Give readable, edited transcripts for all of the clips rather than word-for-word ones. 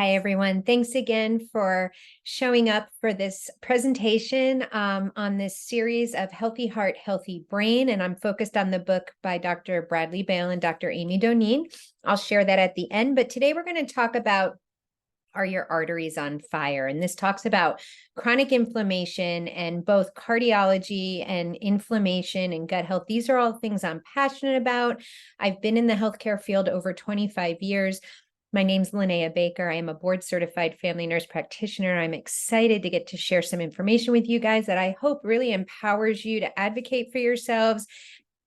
Hi, everyone. Thanks again for showing up for this presentation on this series of Healthy Heart, Healthy Brain. And I'm focused on the book by Dr. Bradley Bale and Dr. Amy Doneen. I'll share that at the end. But today we're going to talk about, are your arteries on fire? And this talks about chronic inflammation and both cardiology and inflammation and gut health. These are all things I'm passionate about. I've been in the healthcare field over 25 years. My name's Linnea Baker. I am a board certified family nurse practitioner. I'm excited to get to share some information with you guys that I hope really empowers you to advocate for yourselves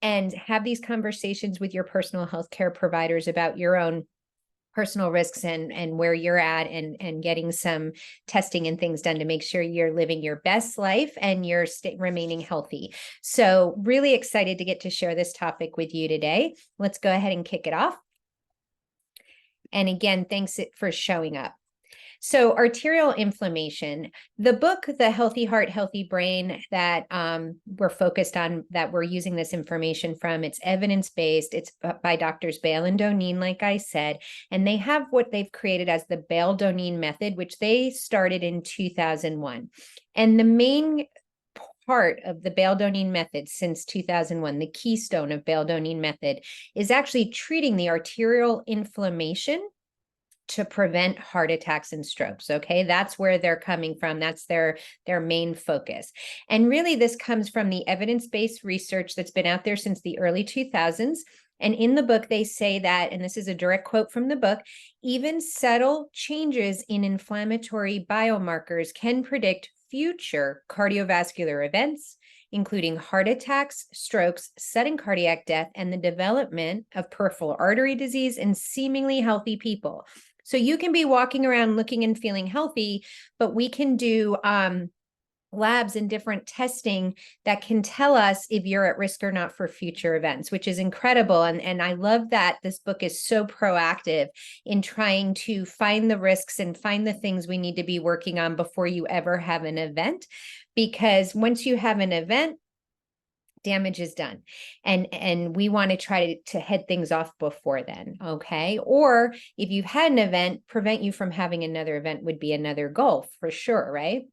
and have these conversations with your personal healthcare providers about your own personal risks and where you're at and getting some testing and things done to make sure you're living your best life and you're remaining healthy. So really excited to get to share this topic with you today. Let's go ahead and kick it off. And again, thanks for showing up. So arterial inflammation, the book, The Healthy Heart, Healthy Brain, that we're focused on, that we're using this information from, it's evidence-based. It's by Doctors Bale and Doneen, like I said, and they have what they've created as the Bale-Doneen method, which they started in 2001. And the main part of the Bale-Doneen method since 2001, the keystone of Bale-Doneen method, is actually treating the arterial inflammation to prevent heart attacks and strokes. Okay, that's where they're coming from. That's their main focus. And really, this comes from the evidence-based research that's been out there since the early 2000s. And in the book, they say that, and this is a direct quote from the book, even subtle changes in inflammatory biomarkers can predict future cardiovascular events, including heart attacks, strokes, sudden cardiac death, and the development of peripheral artery disease in seemingly healthy people. So you can be walking around looking and feeling healthy, but we can do labs and different testing that can tell us if you're at risk or not for future events, which is incredible. And I love that this book is so proactive in trying to find the risks and find the things we need to be working on before you ever have an event. Because once you have an event, damage is done. And we want to try to head things off before then, okay? Or if you've had an event, prevent you from having another event would be another goal for sure, right?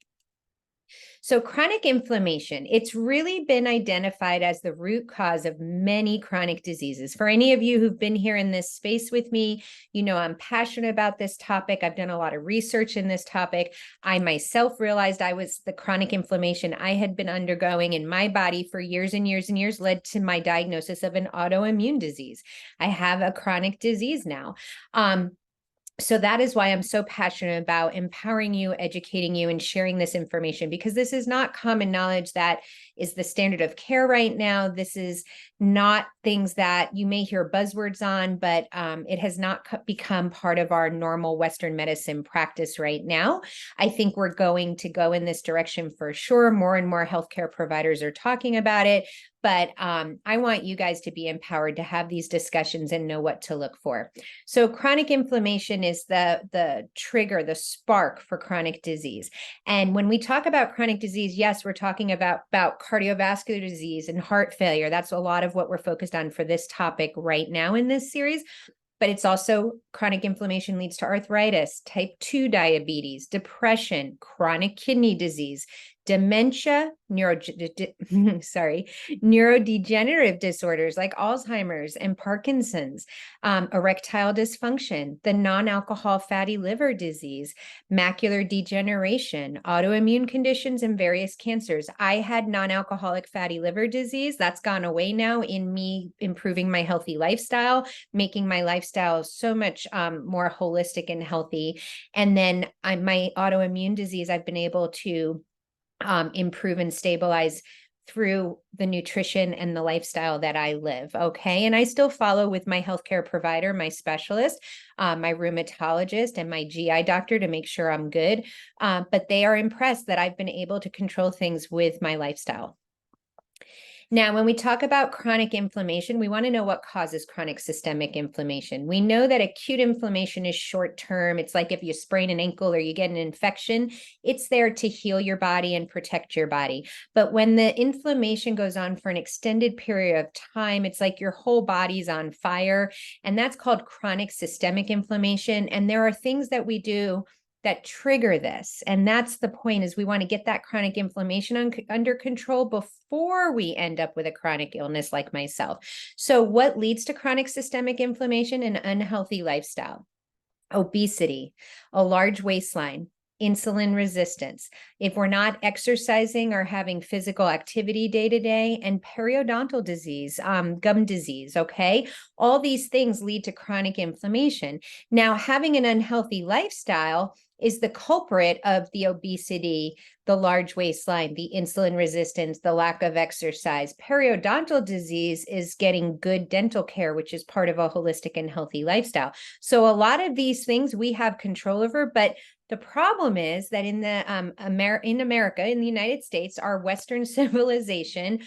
So chronic inflammation, it's really been identified as the root cause of many chronic diseases. For any of you who've been here in this space with me, you know I'm passionate about this topic. I've done a lot of research in this topic. I myself realized the chronic inflammation I had been undergoing in my body for years and years and years led to my diagnosis of an autoimmune disease. I have a chronic disease now. So that is why I'm so passionate about empowering you, educating you, and sharing this information, because this is not common knowledge that is the standard of care right now. This is not things that you may hear buzzwords on, but it has not become part of our normal Western medicine practice right now. I think we're going to go in this direction for sure. More and more healthcare providers are talking about it. But I want you guys to be empowered to have these discussions and know what to look for. So chronic inflammation is the trigger, the spark for chronic disease. And when we talk about chronic disease, yes, we're talking about cardiovascular disease and heart failure. That's a lot of what we're focused on for this topic right now in this series. But it's also chronic inflammation leads to arthritis, type 2 diabetes, depression, chronic kidney disease, dementia, neurodegenerative disorders like Alzheimer's and Parkinson's, erectile dysfunction, the non-alcohol fatty liver disease, macular degeneration, autoimmune conditions, and various cancers. I had non-alcoholic fatty liver disease. That's gone away now in me improving my healthy lifestyle, making my lifestyle so much more holistic and healthy. And then my autoimmune disease, I've been able to improve and stabilize through the nutrition and the lifestyle that I live. Okay. And I still follow with my healthcare provider, my specialist, my rheumatologist, and my GI doctor to make sure I'm good. But they are impressed that I've been able to control things with my lifestyle. Now, when we talk about chronic inflammation, we want to know what causes chronic systemic inflammation. We know that acute inflammation is short term. It's like if you sprain an ankle or you get an infection, it's there to heal your body and protect your body. But when the inflammation goes on for an extended period of time, it's like your whole body's on fire. And that's called chronic systemic inflammation. And there are things that we do that trigger this. And that's the point, is we want to get that chronic inflammation under control before we end up with a chronic illness like myself. So what leads to chronic systemic inflammation? An unhealthy lifestyle, obesity, a large waistline, insulin resistance, if we're not exercising or having physical activity day to day, and periodontal disease, gum disease, okay? All these things lead to chronic inflammation. Now, having an unhealthy lifestyle is the culprit of the obesity, the large waistline, the insulin resistance, the lack of exercise. Periodontal disease is getting good dental care, which is part of a holistic and healthy lifestyle. So a lot of these things we have control over, but the problem is that in America, in the United States, our Western civilization,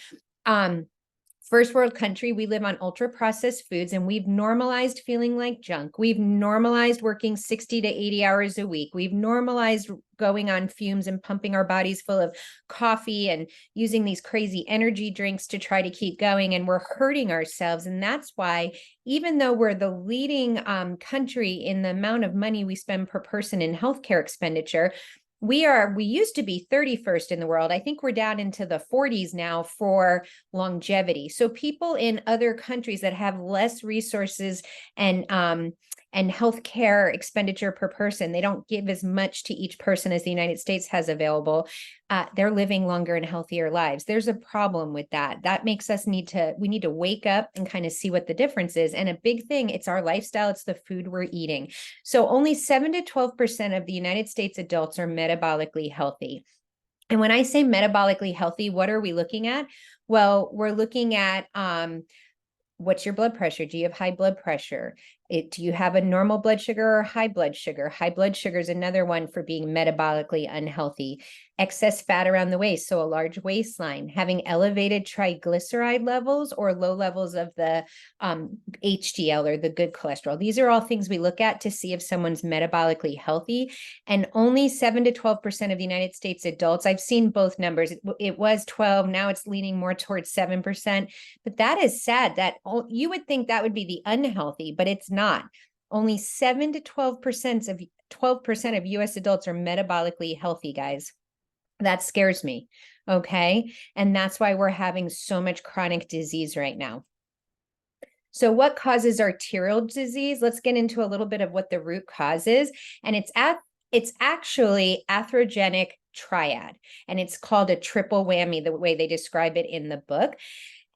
first world country, we live on ultra processed foods, and we've normalized feeling like junk. We've normalized working 60 to 80 hours a week. We've normalized going on fumes and pumping our bodies full of coffee and using these crazy energy drinks to try to keep going. And we're hurting ourselves. And that's why, even though we're the leading country in the amount of money we spend per person in healthcare expenditure, we used to be 31st in the world. I think we're down into the 40s now for longevity. So people in other countries that have less resources and healthcare expenditure per person, they don't give as much to each person as the United States has available. They're living longer and healthier lives. There's a problem with that. That makes us we need to wake up and kind of see what the difference is. And a big thing, it's our lifestyle. It's the food we're eating. So only 7 to 12% of the United States adults are metabolically healthy. And when I say metabolically healthy, what are we looking at? Well, we're looking at what's your blood pressure? Do you have high blood pressure? Do you have a normal blood sugar or high blood sugar? High blood sugar is another one for being metabolically unhealthy. Excess fat around the waist, so a large waistline, having elevated triglyceride levels or low levels of the HDL or the good cholesterol. These are all things we look at to see if someone's metabolically healthy. And only 7 to 12% of the United States adults, I've seen both numbers. It was 12, now it's leaning more towards 7%. But that is sad. That you would think that would be the unhealthy, but it's not. Only 7 to 12% of US adults are metabolically healthy, guys. That scares me. Okay. And that's why we're having so much chronic disease right now. So what causes arterial disease? Let's get into a little bit of what the root cause is. And it's actually atherogenic triad. And it's called a triple whammy, the way they describe it in the book.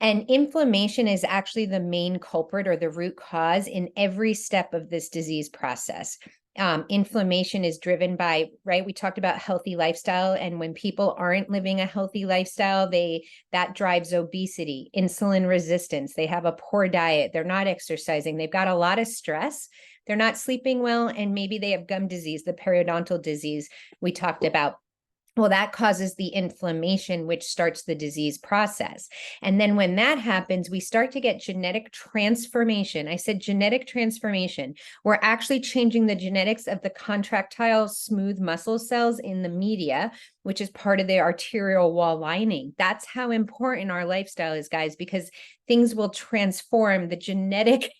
And inflammation is actually the main culprit or the root cause in every step of this disease process. Inflammation is driven by, right? We talked about healthy lifestyle. And when people aren't living a healthy lifestyle, that drives obesity, insulin resistance. They have a poor diet. They're not exercising. They've got a lot of stress. They're not sleeping well. And maybe they have gum disease, the periodontal disease we talked about. Well, that causes the inflammation, which starts the disease process. And then when that happens, we start to get genetic transformation. I said genetic transformation. We're actually changing the genetics of the contractile smooth muscle cells in the media, which is part of the arterial wall lining. That's how important our lifestyle is, guys, because things will transform. The genetic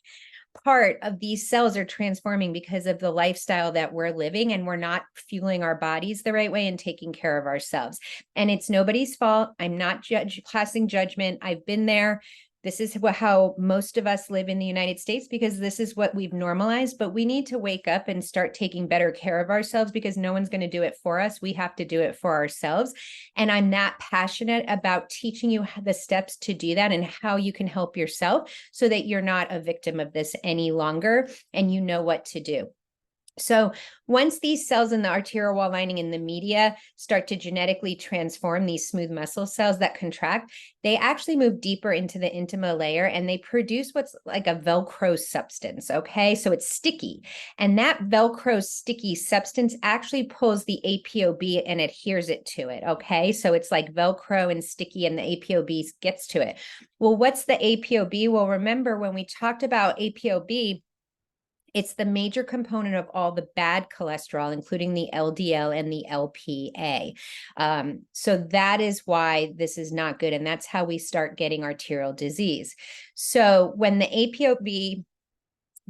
part of these cells are transforming because of the lifestyle that we're living, and we're not fueling our bodies the right way and taking care of ourselves. And it's nobody's fault. I'm not passing judgment. I've been there. This is how most of us live in the United States because this is what we've normalized, but we need to wake up and start taking better care of ourselves because no one's going to do it for us. We have to do it for ourselves. And I'm that passionate about teaching you the steps to do that and how you can help yourself so that you're not a victim of this any longer and you know what to do. So once these cells in the arterial wall lining in the media start to genetically transform these smooth muscle cells that contract, they actually move deeper into the intima layer and they produce what's like a Velcro substance, okay? So it's sticky. And that Velcro sticky substance actually pulls the APOB and adheres it to it, okay? So it's like Velcro and sticky and the APOB gets to it. Well, what's the APOB? Well, remember when we talked about APOB, it's the major component of all the bad cholesterol, including the LDL and the LPA. So that is why this is not good. And that's how we start getting arterial disease. So when the APOB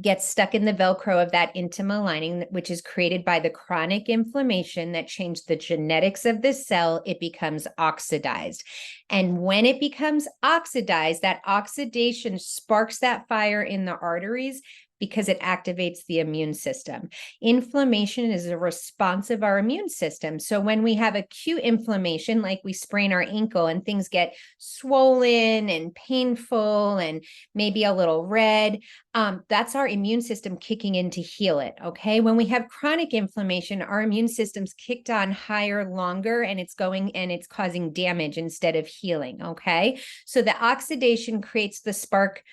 gets stuck in the Velcro of that intima lining, which is created by the chronic inflammation that changed the genetics of the cell, it becomes oxidized. And when it becomes oxidized, that oxidation sparks that fire in the arteries because it activates the immune system. Inflammation is a response of our immune system. So when we have acute inflammation, like we sprain our ankle and things get swollen and painful and maybe a little red, that's our immune system kicking in to heal it, okay? When we have chronic inflammation, our immune system's kicked on higher, longer, and it's going and it's causing damage instead of healing, okay? So the oxidation creates the spark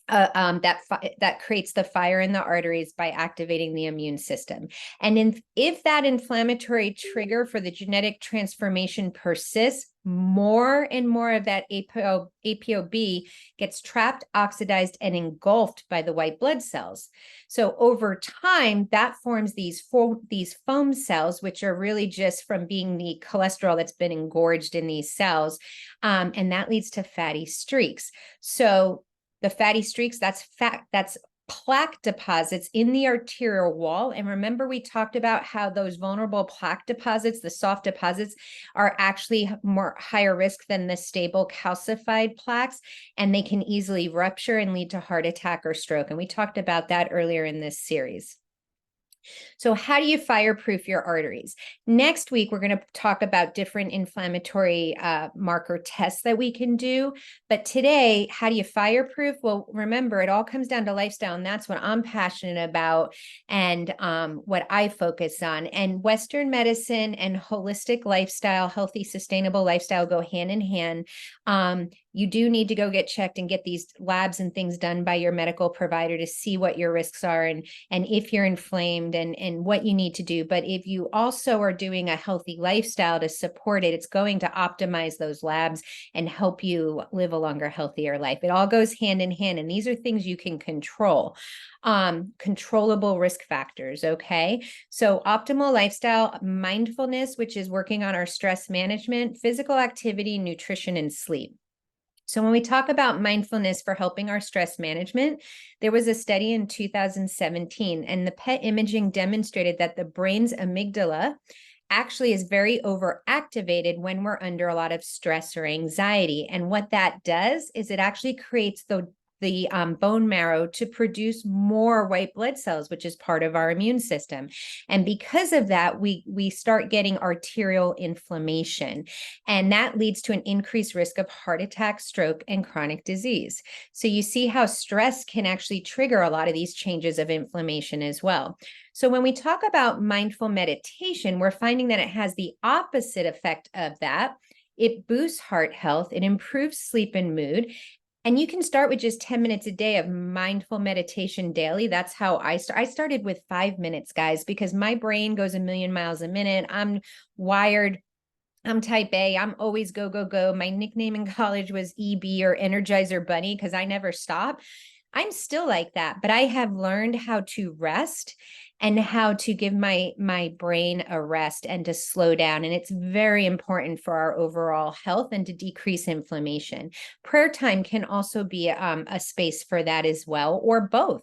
that creates the fire in the arteries by activating the immune system. And if that inflammatory trigger for the genetic transformation persists, more and more of that APOB gets trapped, oxidized, and engulfed by the white blood cells. So over time, that forms these foam cells, which are really just from being the cholesterol that's been engorged in these cells. And that leads to fatty streaks. So the fatty streaks, that's plaque deposits in the arterial wall. And remember, we talked about how those vulnerable plaque deposits, the soft deposits, are actually higher risk than the stable calcified plaques, and they can easily rupture and lead to heart attack or stroke. And we talked about that earlier in this series. So how do you fireproof your arteries? Next week, we're going to talk about different inflammatory marker tests that we can do. But today, how do you fireproof? Well, remember, it all comes down to lifestyle, and that's what I'm passionate about and what I focus on. And Western medicine and holistic lifestyle, healthy, sustainable lifestyle go hand in hand. You do need to go get checked and get these labs and things done by your medical provider to see what your risks are and if you're inflamed and what you need to do. But if you also are doing a healthy lifestyle to support it, it's going to optimize those labs and help you live a longer, healthier life. It all goes hand in hand. And these are things you can control. Controllable risk factors, okay? So optimal lifestyle, mindfulness, which is working on our stress management, physical activity, nutrition, and sleep. So when we talk about mindfulness for helping our stress management, there was a study in 2017, and the PET imaging demonstrated that the brain's amygdala actually is very overactivated when we're under a lot of stress or anxiety. And what that does is it actually creates the bone marrow to produce more white blood cells, which is part of our immune system. And because of that, we start getting arterial inflammation, and that leads to an increased risk of heart attack, stroke, and chronic disease. So you see how stress can actually trigger a lot of these changes of inflammation as well. So when we talk about mindful meditation, we're finding that it has the opposite effect of that. It boosts heart health, it improves sleep and mood. And you can start with just 10 minutes a day of mindful meditation daily. That's how I started with 5 minutes, guys, because my brain goes a million miles a minute. I'm wired. I'm type A. I'm always go, go, go. My nickname in college was EB or Energizer Bunny because I never stop. I'm still like that, but I have learned how to rest and how to give my brain a rest and to slow down. And it's very important for our overall health and to decrease inflammation. Prayer time can also be a space for that as well, or both.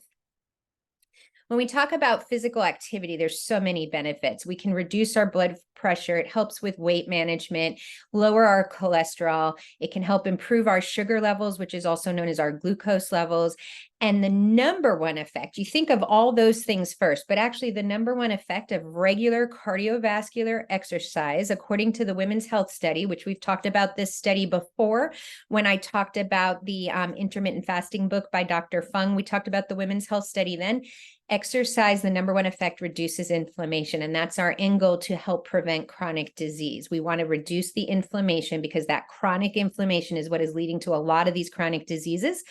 When we talk about physical activity, there's so many benefits. We can reduce our blood pressure. It helps with weight management, lower our cholesterol. It can help improve our sugar levels, which is also known as our glucose levels. And the number one effect, you think of all those things first, but actually the number one effect of regular cardiovascular exercise, according to the Women's Health Study, which we've talked about this study before, when I talked about the intermittent fasting book by Dr. Fung, we talked about the Women's Health Study then. Exercise, the number one effect, reduces inflammation. And that's our end goal, to help prevent chronic disease. We want to reduce the inflammation because that chronic inflammation is what is leading to a lot of these chronic diseases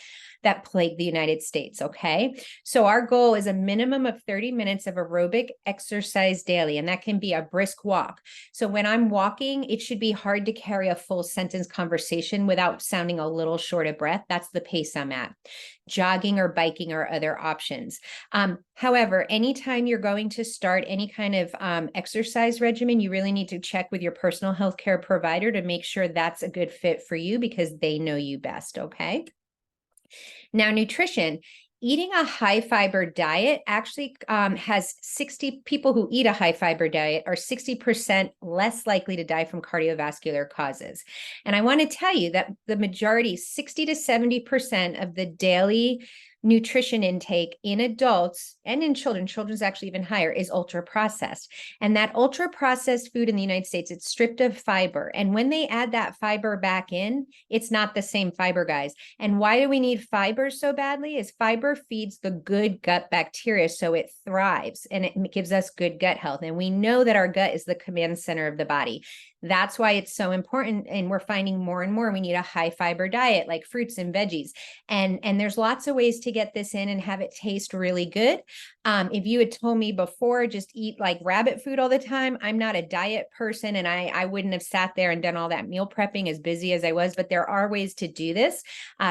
that plague the United States, okay? So our goal is a minimum of 30 minutes of aerobic exercise daily, and that can be a brisk walk. So when I'm walking, it should be hard to carry a full sentence conversation without sounding a little short of breath. That's the pace I'm at. Jogging or biking are other options. However, anytime you're going to start any kind of exercise regimen, you really need to check with your personal health care provider to make sure that's a good fit for you, because they know you best, okay? Now, nutrition. Eating a high fiber diet actually has 60 people who eat a high fiber diet are 60% less likely to die from cardiovascular causes. And I want to tell you that the majority, 60 to 70% of the daily nutrition intake in adults and in children's actually even higher, is ultra processed. And that ultra processed food in the United States, it's stripped of fiber. And when they add that fiber back in, it's not the same fiber, guys. And why do we need fiber so badly? Is fiber feeds the good gut bacteria so it thrives and it gives us good gut health. And we know that our gut is the command center of the body. That's why it's so important. And we're finding more and more we need a high fiber diet, like fruits and veggies. And there's lots of ways to get this in and have it taste really good. If you had told me before, just eat like rabbit food all the time, I'm not a diet person, and I wouldn't have sat there and done all that meal prepping as busy as I was, but there are ways to do this.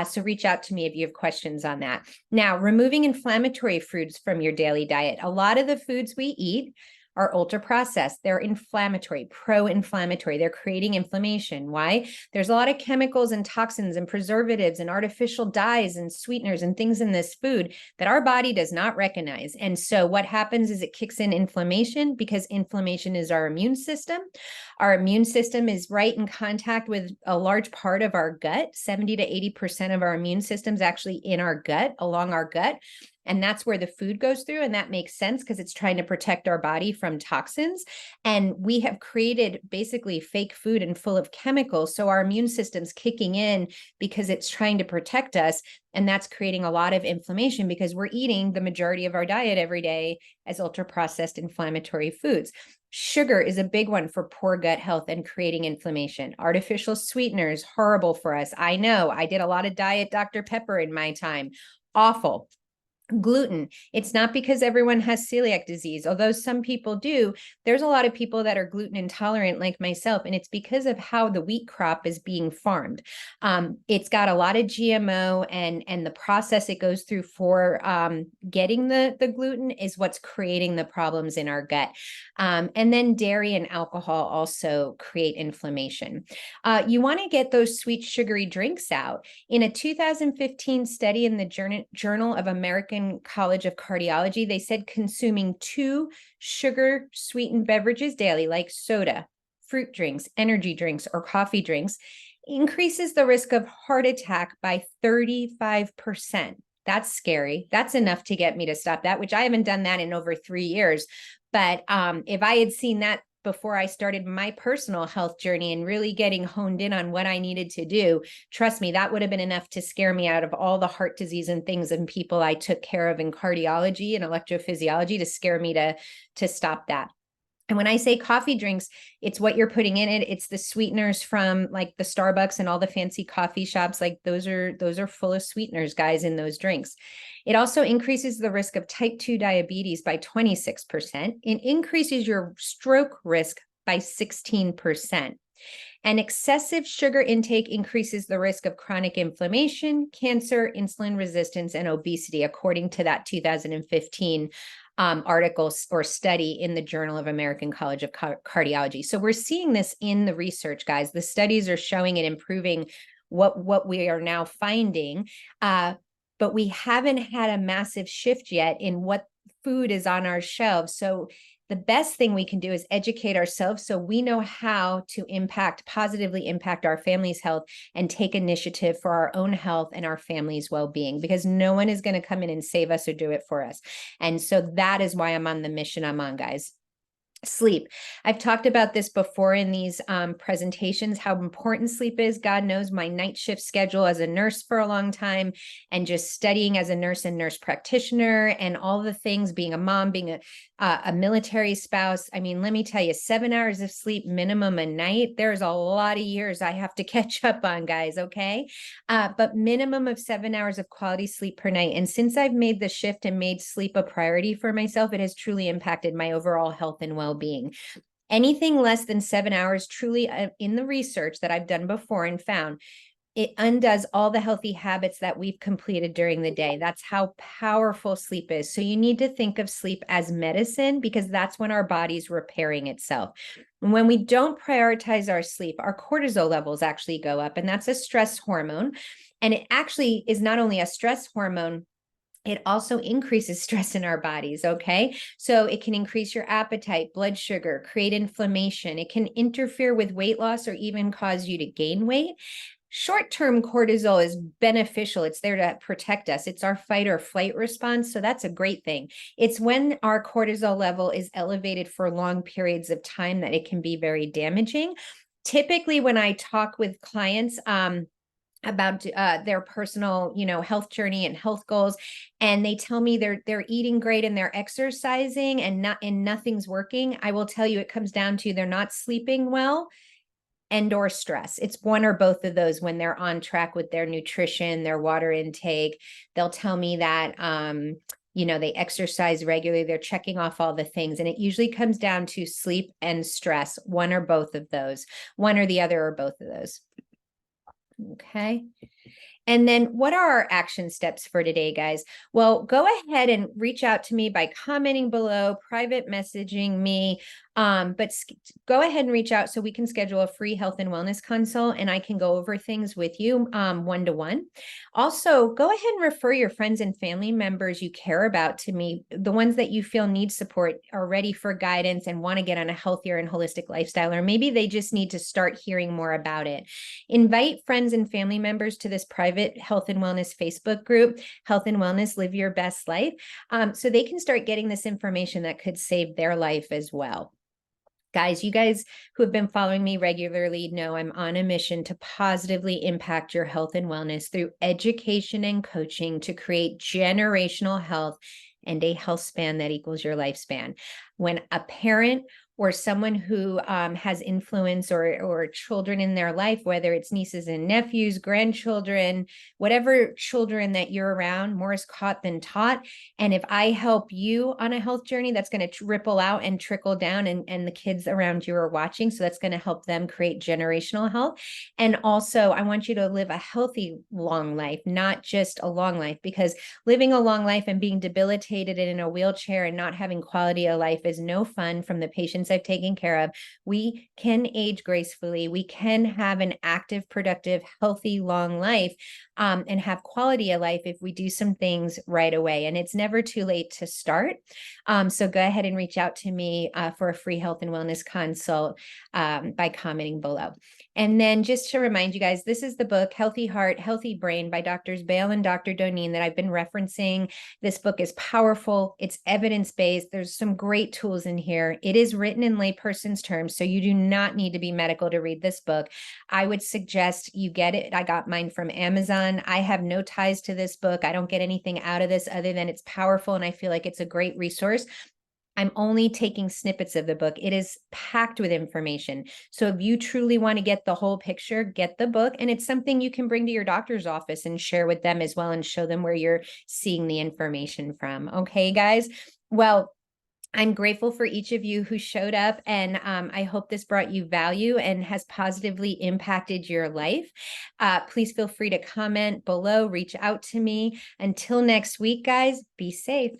So reach out to me if you have questions on that. Now, removing inflammatory foods from your daily diet. A lot of the foods we eat are ultra processed. They're inflammatory, pro-inflammatory. They're creating inflammation. Why? There's a lot of chemicals and toxins and preservatives and artificial dyes and sweeteners and things in this food that our body does not recognize. And so what happens is it kicks in inflammation, because inflammation is our immune system. Our immune system is right in contact with a large part of our gut. 70 to 80% of our immune system is actually in our gut, along our gut. And that's where the food goes through. And that makes sense because it's trying to protect our body from toxins. And we have created basically fake food and full of chemicals. So our immune system's kicking in because it's trying to protect us. And that's creating a lot of inflammation because we're eating the majority of our diet every day as ultra processed inflammatory foods. Sugar is a big one for poor gut health and creating inflammation. Artificial sweeteners, horrible for us. I know, I did a lot of Diet Dr. Pepper in my time. Awful. Gluten. It's not because everyone has celiac disease, although some people do. There's a lot of people that are gluten intolerant like myself, and it's because of how the wheat crop is being farmed. It's got a lot of GMO, and the process it goes through for getting the gluten is what's creating the problems in our gut. And then dairy and alcohol also create inflammation. You want to get those sweet sugary drinks out. In a 2015 study in the Journal of American College of Cardiology, they said consuming 2 sugar sweetened beverages daily, like soda, fruit drinks, energy drinks, or coffee drinks, increases the risk of heart attack by 35%. That's scary. That's enough to get me to stop that, which I haven't done that in over 3 years. But if I had seen that before I started my personal health journey and really getting honed in on what I needed to do, trust me, that would have been enough to scare me out of all the heart disease and things and people I took care of in cardiology and electrophysiology, to scare me to stop that. And when I say coffee drinks, it's what you're putting in it. It's the sweeteners from like the Starbucks and all the fancy coffee shops. Like those are full of sweeteners, guys, in those drinks. It also increases the risk of type 2 diabetes by 26%. It increases your stroke risk by 16%. And excessive sugar intake increases the risk of chronic inflammation, cancer, insulin resistance, and obesity, according to that 2015 article or study in the Journal of American College of Cardiology. So we're seeing this in the research, guys. The studies are showing it improving what we are now finding, but we haven't had a massive shift yet in what food is on our shelves. So the best thing we can do is educate ourselves so we know how to positively impact our family's health and take initiative for our own health and our family's well-being, because no one is going to come in and save us or do it for us. And so that is why I'm on the mission I'm on, guys. Sleep. I've talked about this before in these presentations, how important sleep is. God knows my night shift schedule as a nurse for a long time, and just studying as a nurse and nurse practitioner and all the things, being a mom, being a military spouse. I mean, let me tell you, 7 hours of sleep minimum a night. There's a lot of years I have to catch up on, guys, okay? But minimum of 7 hours of quality sleep per night. And since I've made the shift and made sleep a priority for myself, it has truly impacted my overall health and well-being. Anything less than 7 hours, truly, in the research that I've done before and found, it undoes all the healthy habits that we've completed during the day. That's how powerful sleep is. So you need to think of sleep as medicine, because that's when our body's repairing itself. And when we don't prioritize our sleep, our cortisol levels actually go up, and that's a stress hormone. And it actually is not only a stress hormone, it also increases stress in our bodies, okay? So it can increase your appetite, blood sugar, create inflammation. It can interfere with weight loss or even cause you to gain weight. Short-term cortisol is beneficial. It's there to protect us. It's our fight or flight response. So that's a great thing. It's when our cortisol level is elevated for long periods of time that it can be very damaging. Typically, when I talk with clients, about their personal, health journey and health goals, and they tell me they're eating great and they're exercising and nothing's working, I will tell you it comes down to they're not sleeping well and or stress. It's one or both of those. When they're on track with their nutrition, their water intake, they'll tell me that they exercise regularly, they're checking off all the things. And it usually comes down to sleep and stress, one or both of those, one or the other or both of those. Okay. And then what are our action steps for today, guys? Well, go ahead and reach out to me by commenting below, private messaging me. But go ahead and reach out so we can schedule a free health and wellness consult, and I can go over things with you one-to-one. Also, go ahead and refer your friends and family members you care about to me, the ones that you feel need support, are ready for guidance and want to get on a healthier and holistic lifestyle, or maybe they just need to start hearing more about it. Invite friends and family members to this private health and wellness Facebook group, Health and Wellness, Live Your Best Life, so they can start getting this information that could save their life as well. Guys, you guys who have been following me regularly know I'm on a mission to positively impact your health and wellness through education and coaching to create generational health and a health span that equals your lifespan. When a parent or someone who has influence or children in their life, whether it's nieces and nephews, grandchildren, whatever children that you're around, more is caught than taught. And if I help you on a health journey, that's going to ripple out and trickle down, and the kids around you are watching. So that's going to help them create generational health. And also, I want you to live a healthy, long life, not just a long life, because living a long life and being debilitated and in a wheelchair and not having quality of life is no fun. From the patients I've taken care of, we can age gracefully. We can have an active, productive, healthy, long life, and have quality of life if we do some things right away. And it's never too late to start. So go ahead and reach out to me for a free health and wellness consult by commenting below. And then just to remind you guys, this is the book, Healthy Heart, Healthy Brain by Drs. Bale and Dr. Doneen that I've been referencing. This book is powerful. It's evidence-based. There's some great tools in here. It is written in layperson's terms, so you do not need to be medical to read this book. I would suggest you get it. I got mine from Amazon. I have no ties to this book. I don't get anything out of this other than it's powerful, and I feel like it's a great resource. I'm only taking snippets of the book. It is packed with information. So if you truly want to get the whole picture, get the book. And it's something you can bring to your doctor's office and share with them as well, and show them where you're seeing the information from. Okay, guys? Well, I'm grateful for each of you who showed up, and I hope this brought you value and has positively impacted your life. Please feel free to comment below, reach out to me. Until next week, guys, be safe.